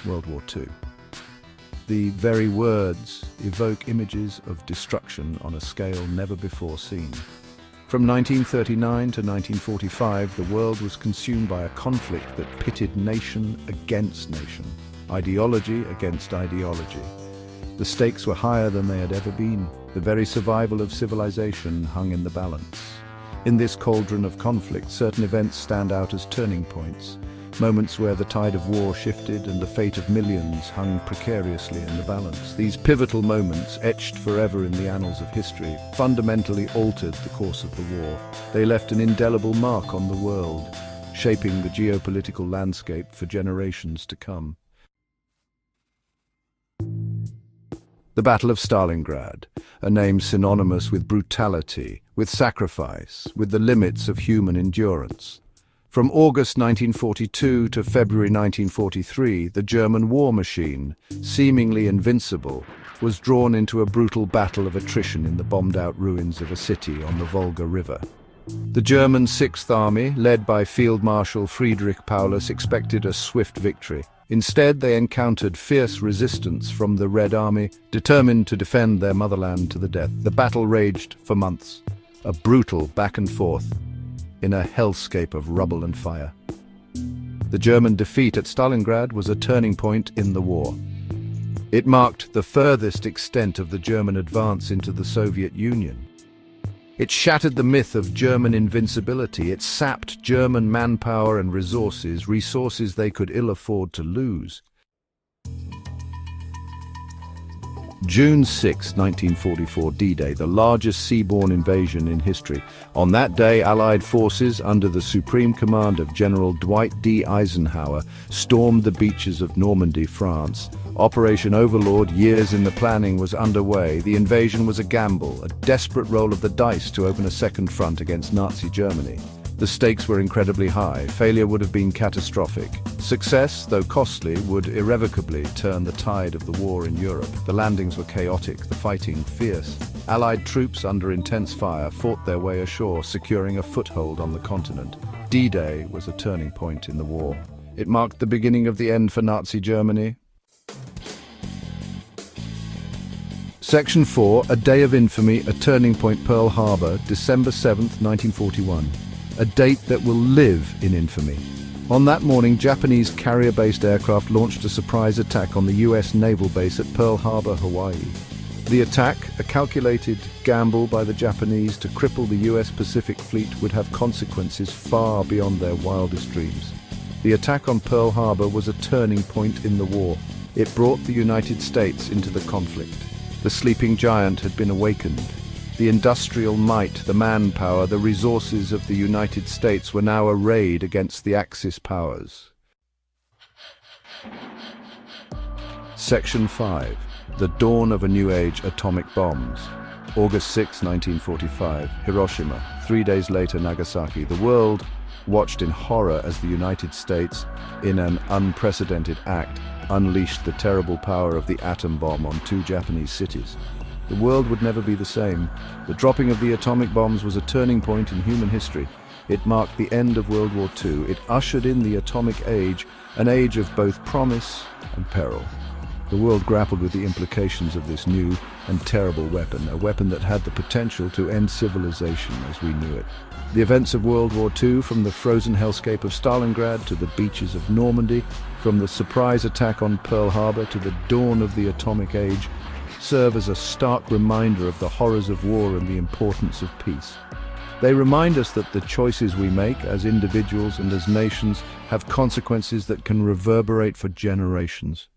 World War II. The very words evoke images of destruction on a scale never before seen. From 1939 to 1945, the world was consumed by a conflict that pitted nation against nation, ideology against ideology. The stakes were higher than they had ever been. The very survival of civilization hung in the balance. In this cauldron of conflict, certain events stand out as turning points, moments where the tide of war shifted and the fate of millions hung precariously in the balance. These pivotal moments, etched forever in the annals of history, fundamentally altered the course of the war. They left an indelible mark on the world, shaping the geopolitical landscape for generations to come. The Battle of Stalingrad, a name synonymous with brutality, with sacrifice, with the limits of human endurance. From August 1942 to February 1943, the German war machine, seemingly invincible, was drawn into a brutal battle of attrition in the bombed-out ruins of a city on the Volga River. The German Sixth Army, led by Field Marshal Friedrich Paulus, expected a swift victory. Instead, they encountered fierce resistance from the Red Army, determined to defend their motherland to the death. The battle raged for months, a brutal back and forth, in a hellscape of rubble and fire. The German defeat at Stalingrad was a turning point in the war. It marked the furthest extent of the German advance into the Soviet Union. It shattered the myth of German invincibility. It sapped German manpower and resources they could ill afford to lose. June 6, 1944, D-Day, the largest seaborne invasion in history. On that day, Allied forces, under the supreme command of General Dwight D. Eisenhower, stormed the beaches of Normandy, France. Operation Overlord, years in the planning, was underway. The invasion was a gamble, a desperate roll of the dice to open a second front against Nazi Germany. The stakes were incredibly high. Failure would have been catastrophic. Success, though costly, would irrevocably turn the tide of the war in Europe. The landings were chaotic, the fighting fierce. Allied troops, under intense fire, fought their way ashore, securing a foothold on the continent. D-Day was a turning point in the war. It marked the beginning of the end for Nazi Germany. Section 4, A Day of Infamy, a Turning Point, Pearl Harbor, December 7th, 1941. A date that will live in infamy. On that morning, Japanese carrier-based aircraft launched a surprise attack on the US naval base at Pearl Harbor, Hawaii. The attack, a calculated gamble by the Japanese to cripple the US Pacific Fleet, would have consequences far beyond their wildest dreams. The attack on Pearl Harbor was a turning point in the war. It brought the United States into the conflict. The sleeping giant had been awakened. The industrial might, the manpower, the resources of the United States were now arrayed against the Axis powers. Section 5. The Dawn of a New Age, Atomic Bombs. August 6, 1945, Hiroshima. 3 days later, Nagasaki. The world watched in horror as the United States, in an unprecedented act, unleashed the terrible power of the atom bomb on 2 Japanese cities. The world would never be the same. The dropping of the atomic bombs was a turning point in human history. It marked the end of World War II. It ushered in the atomic age, an age of both promise and peril. The world grappled with the implications of this new and terrible weapon, a weapon that had the potential to end civilization as we knew it. The events of World War II, from the frozen hellscape of Stalingrad to the beaches of Normandy, from the surprise attack on Pearl Harbor to the dawn of the atomic age, serve as a stark reminder of the horrors of war and the importance of peace. They remind us that the choices we make as individuals and as nations have consequences that can reverberate for generations.